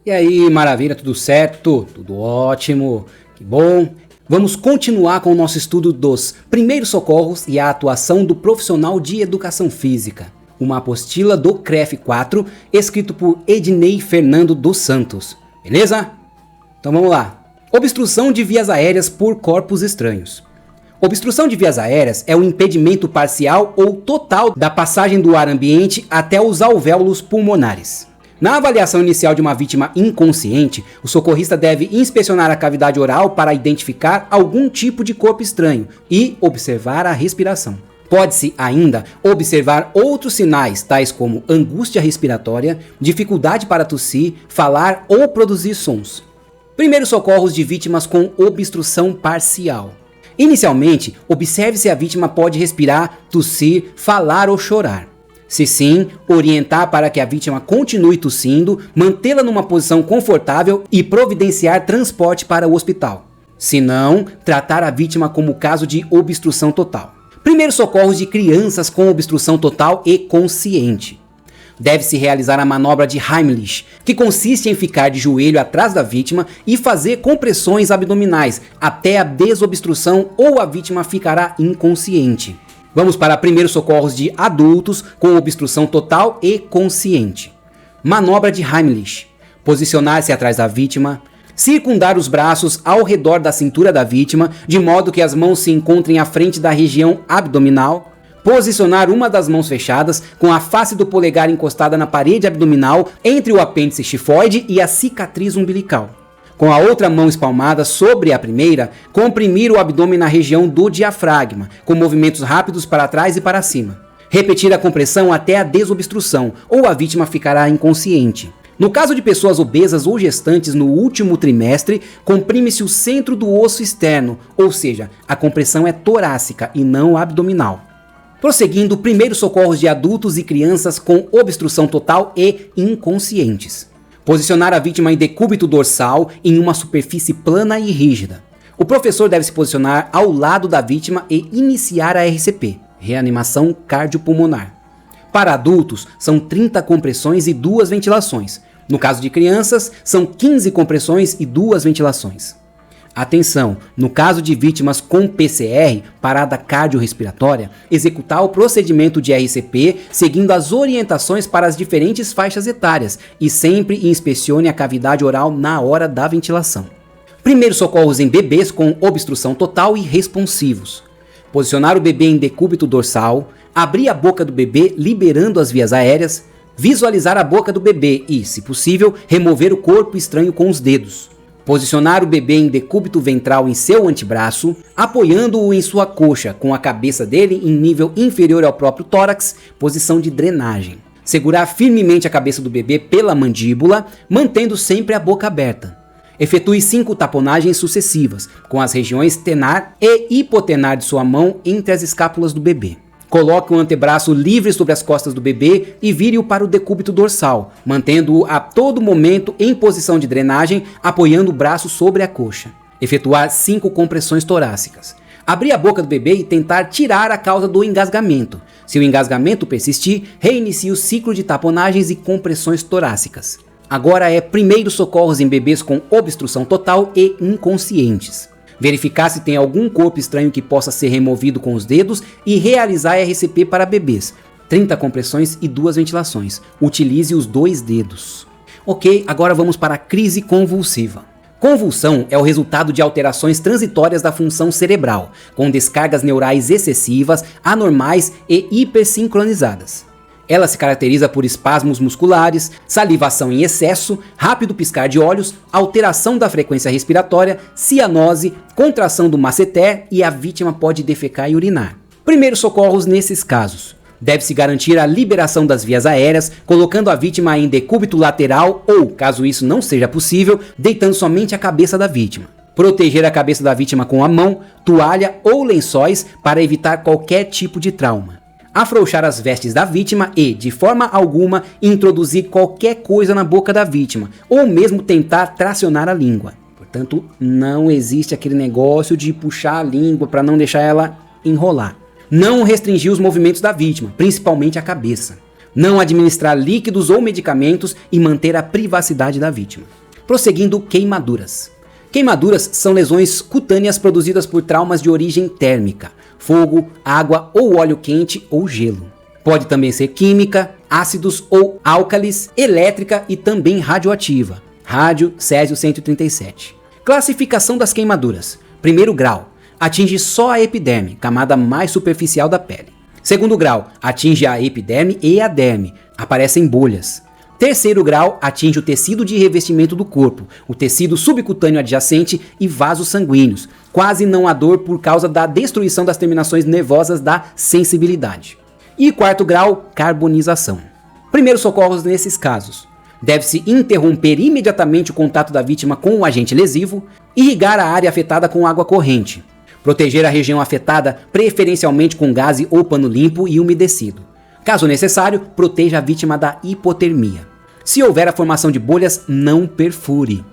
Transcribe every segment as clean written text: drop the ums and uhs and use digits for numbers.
E aí, maravilha, tudo certo? Tudo ótimo, que bom. Vamos continuar com o nosso estudo dos primeiros socorros e a atuação do profissional de educação física. Uma apostila do CREF 4, escrito por Ednei Fernando dos Santos. Beleza? Então vamos lá. Obstrução de vias aéreas por corpos estranhos. Obstrução de vias aéreas é o impedimento parcial ou total da passagem do ar ambiente até os alvéolos pulmonares. Na avaliação inicial de uma vítima inconsciente, o socorrista deve inspecionar a cavidade oral para identificar algum tipo de corpo estranho e observar a respiração. Pode-se ainda observar outros sinais, tais como angústia respiratória, dificuldade para tossir, falar ou produzir sons. Primeiros socorros de vítimas com obstrução parcial. Inicialmente, observe se a vítima pode respirar, tossir, falar ou chorar. Se sim, orientar para que a vítima continue tossindo, mantê-la numa posição confortável e providenciar transporte para o hospital. Se não, tratar a vítima como caso de obstrução total. Primeiros socorros de crianças com obstrução total e consciente. Deve-se realizar a manobra de Heimlich, que consiste em ficar de joelho atrás da vítima e fazer compressões abdominais até a desobstrução ou a vítima ficará inconsciente. Vamos para primeiros socorros de adultos com obstrução total e consciente. Manobra de Heimlich. Posicionar-se atrás da vítima. Circundar os braços ao redor da cintura da vítima, de modo que as mãos se encontrem à frente da região abdominal. Posicionar uma das mãos fechadas, com a face do polegar encostada na parede abdominal, entre o apêndice tifoide e a cicatriz umbilical. Com a outra mão espalmada sobre a primeira, comprimir o abdômen na região do diafragma, com movimentos rápidos para trás e para cima. Repetir a compressão até a desobstrução, ou a vítima ficará inconsciente. No caso de pessoas obesas ou gestantes no último trimestre, comprime-se o centro do osso externo, ou seja, a compressão é torácica e não abdominal. Prosseguindo, primeiros socorros de adultos e crianças com obstrução total e inconscientes. Posicionar a vítima em decúbito dorsal em uma superfície plana e rígida. O professor deve se posicionar ao lado da vítima e iniciar a RCP, reanimação cardiopulmonar. Para adultos, são 30 compressões e 2 ventilações. No caso de crianças, são 15 compressões e 2 ventilações. Atenção, no caso de vítimas com PCR, parada cardiorrespiratória, executar o procedimento de RCP seguindo as orientações para as diferentes faixas etárias e sempre inspecione a cavidade oral na hora da ventilação. Primeiros socorros em bebês com obstrução total e responsivos. Posicionar o bebê em decúbito dorsal, abrir a boca do bebê liberando as vias aéreas, visualizar a boca do bebê e, se possível, remover o corpo estranho com os dedos. Posicionar o bebê em decúbito ventral em seu antebraço, apoiando-o em sua coxa, com a cabeça dele em nível inferior ao próprio tórax, posição de drenagem. Segurar firmemente a cabeça do bebê pela mandíbula, mantendo sempre a boca aberta. Efetue 5 taponagens sucessivas, com as regiões tenar e hipotenar de sua mão entre as escápulas do bebê. Coloque o antebraço livre sobre as costas do bebê e vire-o para o decúbito dorsal, mantendo-o a todo momento em posição de drenagem, apoiando o braço sobre a coxa. Efetuar 5 compressões torácicas. Abrir a boca do bebê e tentar tirar a causa do engasgamento. Se o engasgamento persistir, reinicie o ciclo de taponagens e compressões torácicas. Agora é primeiros socorros em bebês com obstrução total e inconscientes. Verificar se tem algum corpo estranho que possa ser removido com os dedos e realizar RCP para bebês. 30 compressões e 2 ventilações. Utilize os 2 dedos. Ok, agora vamos para a crise convulsiva. Convulsão é o resultado de alterações transitórias da função cerebral, com descargas neurais excessivas, anormais e hipersincronizadas. Ela se caracteriza por espasmos musculares, salivação em excesso, rápido piscar de olhos, alteração da frequência respiratória, cianose, contração do masseter e a vítima pode defecar e urinar. Primeiros socorros nesses casos. Deve-se garantir a liberação das vias aéreas, colocando a vítima em decúbito lateral ou, caso isso não seja possível, deitando somente a cabeça da vítima. Proteger a cabeça da vítima com a mão, toalha ou lençóis para evitar qualquer tipo de trauma. Afrouxar as vestes da vítima e, de forma alguma, introduzir qualquer coisa na boca da vítima, ou mesmo tentar tracionar a língua. Portanto, não existe aquele negócio de puxar a língua para não deixar ela enrolar. Não restringir os movimentos da vítima, principalmente a cabeça. Não administrar líquidos ou medicamentos e manter a privacidade da vítima. Prosseguindo, queimaduras. Queimaduras são lesões cutâneas produzidas por traumas de origem térmica, fogo, água ou óleo quente ou gelo. Pode também ser química, ácidos ou álcalis, elétrica e também radioativa. Rádio Césio 137. Classificação das queimaduras. Primeiro grau. Atinge só a epiderme, camada mais superficial da pele. Segundo grau. Atinge a epiderme e a derme. Aparecem bolhas. Terceiro grau, atinge o tecido de revestimento do corpo, o tecido subcutâneo adjacente e vasos sanguíneos. Quase não há dor por causa da destruição das terminações nervosas da sensibilidade. E quarto grau, carbonização. Primeiros socorros nesses casos. Deve-se interromper imediatamente o contato da vítima com o agente lesivo, irrigar a área afetada com água corrente, proteger a região afetada preferencialmente com gaze ou pano limpo e umedecido. Caso necessário, proteja a vítima da hipotermia. Se houver a formação de bolhas, não perfure.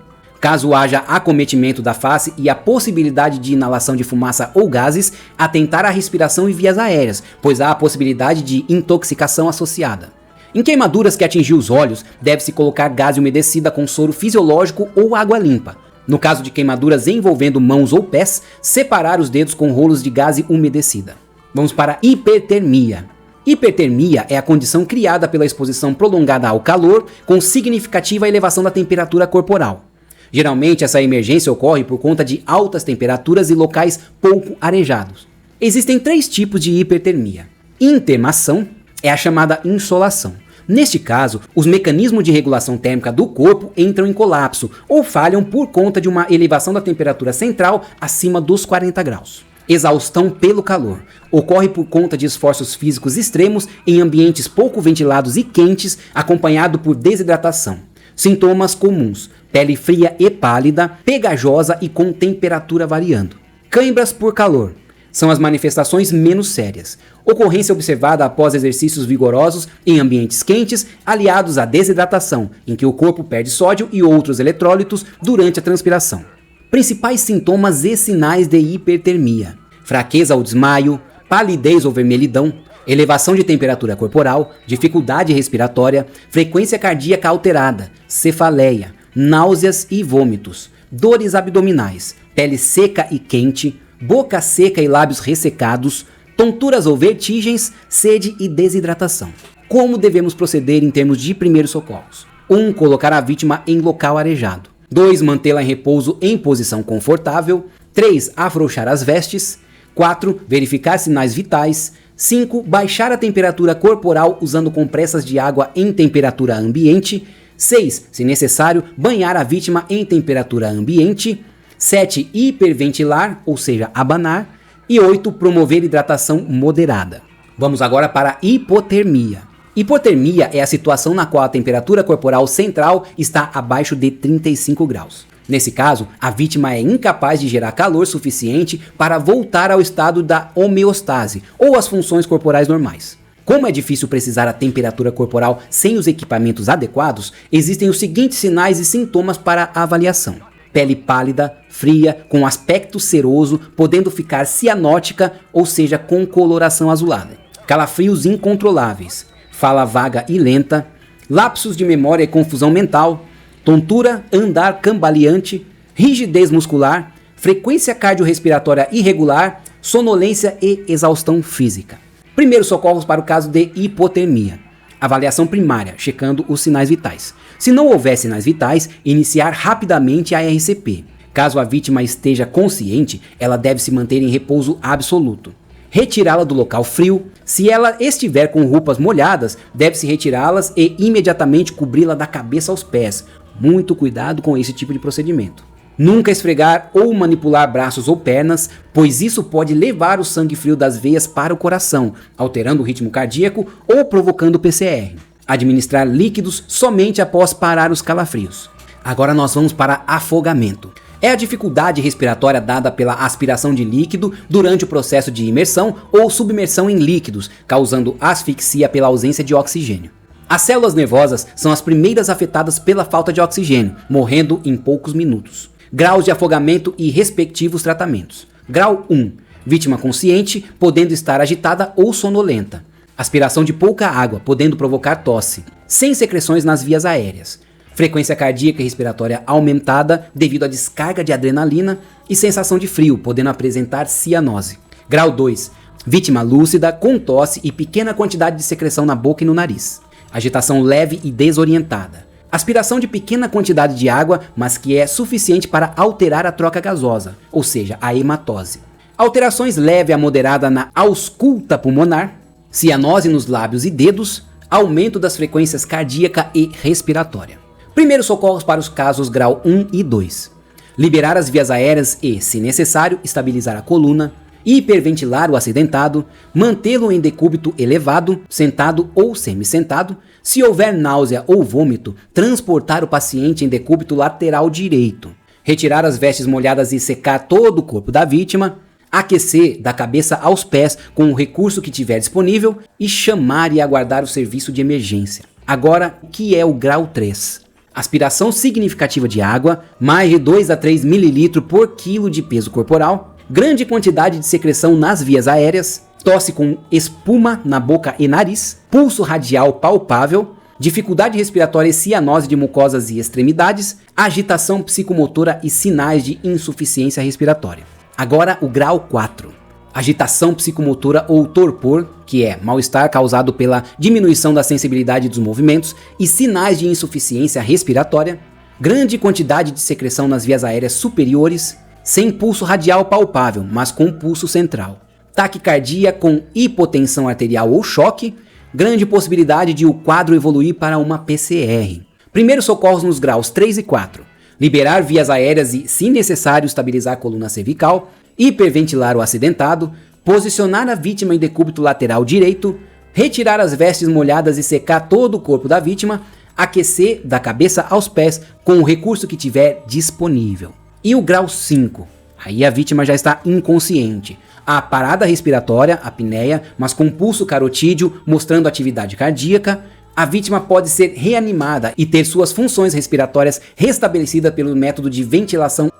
Caso haja acometimento da face e a possibilidade de inalação de fumaça ou gases, atentar à respiração e vias aéreas, pois há a possibilidade de intoxicação associada. Em queimaduras que atingiu os olhos, deve-se colocar gaze umedecida com soro fisiológico ou água limpa. No caso de queimaduras envolvendo mãos ou pés, separar os dedos com rolos de gaze umedecida. Vamos para hipertermia. Hipertermia é a condição criada pela exposição prolongada ao calor com significativa elevação da temperatura corporal. Geralmente essa emergência ocorre por conta de altas temperaturas e locais pouco arejados. Existem 3 tipos de hipertermia. Intermação é a chamada insolação. Neste caso, os mecanismos de regulação térmica do corpo entram em colapso ou falham por conta de uma elevação da temperatura central acima dos 40 graus. Exaustão pelo calor. Ocorre por conta de esforços físicos extremos em ambientes pouco ventilados e quentes, acompanhado por desidratação. Sintomas comuns: pele fria e pálida, pegajosa e com temperatura variando. Cãibras por calor. São as manifestações menos sérias. Ocorrência observada após exercícios vigorosos em ambientes quentes, aliados à desidratação, em que o corpo perde sódio e outros eletrólitos durante a transpiração. Principais sintomas e sinais de hipertermia: fraqueza ou desmaio, palidez ou vermelhidão, elevação de temperatura corporal, dificuldade respiratória, frequência cardíaca alterada, cefaleia, náuseas e vômitos, dores abdominais, pele seca e quente, boca seca e lábios ressecados, tonturas ou vertigens, sede e desidratação. Como devemos proceder em termos de primeiros socorros? 1. Colocar a vítima em local arejado. 2. Mantê-la em repouso em posição confortável. 3. Afrouxar as vestes. 4. Verificar sinais vitais. 5. Baixar a temperatura corporal usando compressas de água em temperatura ambiente. 6. Se necessário, banhar a vítima em temperatura ambiente. 7. Hiperventilar, ou seja, abanar. E 8. Promover hidratação moderada. Vamos agora para a hipotermia. Hipotermia é a situação na qual a temperatura corporal central está abaixo de 35 graus. Nesse caso, a vítima é incapaz de gerar calor suficiente para voltar ao estado da homeostase ou às funções corporais normais. Como é difícil precisar a temperatura corporal sem os equipamentos adequados, existem os seguintes sinais e sintomas para a avaliação: pele pálida, fria, com aspecto ceroso, podendo ficar cianótica, ou seja, com coloração azulada. Calafrios incontroláveis. Fala vaga e lenta, lapsos de memória e confusão mental, tontura, andar cambaleante, rigidez muscular, frequência cardiorrespiratória irregular, sonolência e exaustão física. Primeiros socorros para o caso de hipotermia. Avaliação primária, checando os sinais vitais. Se não houver sinais vitais, iniciar rapidamente a RCP. Caso a vítima esteja consciente, ela deve se manter em repouso absoluto. Retirá-la do local frio. Se ela estiver com roupas molhadas, deve-se retirá-las e imediatamente cobri-la da cabeça aos pés. Muito cuidado com esse tipo de procedimento. Nunca esfregar ou manipular braços ou pernas, pois isso pode levar o sangue frio das veias para o coração, alterando o ritmo cardíaco ou provocando PCR. Administrar líquidos somente após parar os calafrios. Agora nós vamos para afogamento. É a dificuldade respiratória dada pela aspiração de líquido durante o processo de imersão ou submersão em líquidos, causando asfixia pela ausência de oxigênio. As células nervosas são as primeiras afetadas pela falta de oxigênio, morrendo em poucos minutos. Graus de afogamento e respectivos tratamentos. Grau 1. Vítima consciente, podendo estar agitada ou sonolenta. Aspiração de pouca água, podendo provocar tosse, sem secreções nas vias aéreas. Frequência cardíaca e respiratória aumentada devido à descarga de adrenalina e sensação de frio, podendo apresentar cianose. Grau 2. Vítima lúcida, com tosse e pequena quantidade de secreção na boca e no nariz. Agitação leve e desorientada. Aspiração de pequena quantidade de água, mas que é suficiente para alterar a troca gasosa, ou seja, a hematose. Alterações leve a moderada na ausculta pulmonar, cianose nos lábios e dedos, aumento das frequências cardíaca e respiratória. Primeiros socorros para os casos grau 1 e 2. Liberar as vias aéreas e, se necessário, estabilizar a coluna, hiperventilar o acidentado, mantê-lo em decúbito elevado, sentado ou semi-sentado. Se houver náusea ou vômito, transportar o paciente em decúbito lateral direito. Retirar as vestes molhadas e secar todo o corpo da vítima. Aquecer da cabeça aos pés com o recurso que tiver disponível e chamar e aguardar o serviço de emergência. Agora, o que é o grau 3? Aspiração significativa de água, mais de 2 a 3 ml por quilo de peso corporal, grande quantidade de secreção nas vias aéreas, tosse com espuma na boca e nariz, pulso radial palpável, dificuldade respiratória e cianose de mucosas e extremidades, agitação psicomotora e sinais de insuficiência respiratória. Agora o grau 4. Agitação psicomotora ou torpor, que é mal-estar causado pela diminuição da sensibilidade dos movimentos e sinais de insuficiência respiratória, grande quantidade de secreção nas vias aéreas superiores, sem pulso radial palpável, mas com pulso central. Taquicardia com hipotensão arterial ou choque, grande possibilidade de o quadro evoluir para uma PCR. Primeiros socorros nos graus 3 e 4. Liberar vias aéreas e, se necessário, estabilizar a coluna cervical, hiperventilar o acidentado, posicionar a vítima em decúbito lateral direito, retirar as vestes molhadas e secar todo o corpo da vítima, aquecer da cabeça aos pés com o recurso que tiver disponível. E o grau 5? Aí a vítima já está inconsciente. A parada respiratória, apneia, mas com pulso carotídeo mostrando atividade cardíaca. A vítima pode ser reanimada e ter suas funções respiratórias restabelecidas pelo método de ventilação.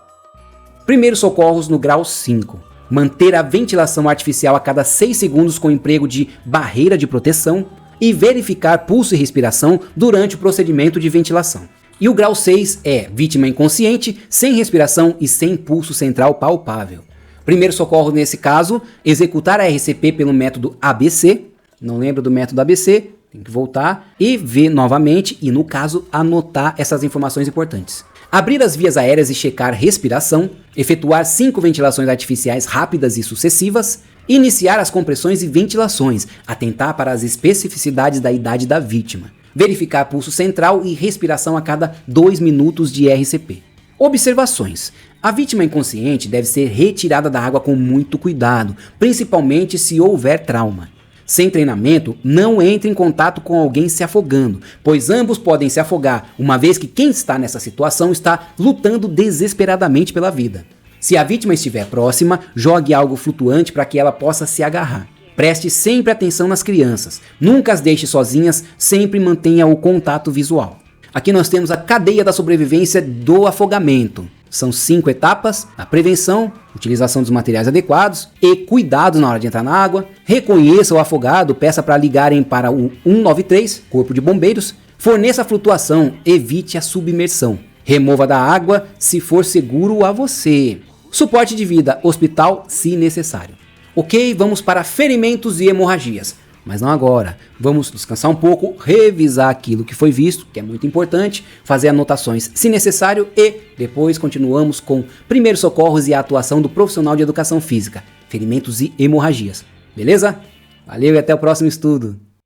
Primeiros socorros no grau 5. Manter a ventilação artificial a cada 6 segundos com emprego de barreira de proteção e verificar pulso e respiração durante o procedimento de ventilação. E o grau 6 é vítima inconsciente, sem respiração e sem pulso central palpável. Primeiro socorro nesse caso, executar a RCP pelo método ABC. Não lembra do método ABC? Tem que voltar e ver novamente e, no caso, anotar essas informações importantes. Abrir as vias aéreas e checar respiração, efetuar 5 ventilações artificiais rápidas e sucessivas, iniciar as compressões e ventilações, atentar para as especificidades da idade da vítima, verificar pulso central e respiração a cada 2 minutos de RCP. Observações. A vítima inconsciente deve ser retirada da água com muito cuidado, principalmente se houver trauma. Sem treinamento, não entre em contato com alguém se afogando, pois ambos podem se afogar, uma vez que quem está nessa situação está lutando desesperadamente pela vida. Se a vítima estiver próxima, jogue algo flutuante para que ela possa se agarrar. Preste sempre atenção nas crianças, nunca as deixe sozinhas, sempre mantenha o contato visual. Aqui nós temos a cadeia da sobrevivência do afogamento. São 5 etapas: a prevenção, utilização dos materiais adequados e cuidado na hora de entrar na água. Reconheça o afogado, peça para ligarem para o 193, Corpo de Bombeiros. Forneça a flutuação, evite a submersão. Remova da água se for seguro a você. Suporte de vida, hospital se necessário. Ok, vamos para ferimentos e hemorragias. Mas não agora. Vamos descansar um pouco, revisar aquilo que foi visto, que é muito importante, fazer anotações se necessário e depois continuamos com primeiros socorros e a atuação do profissional de educação física, ferimentos e hemorragias. Beleza? Valeu e até o próximo estudo.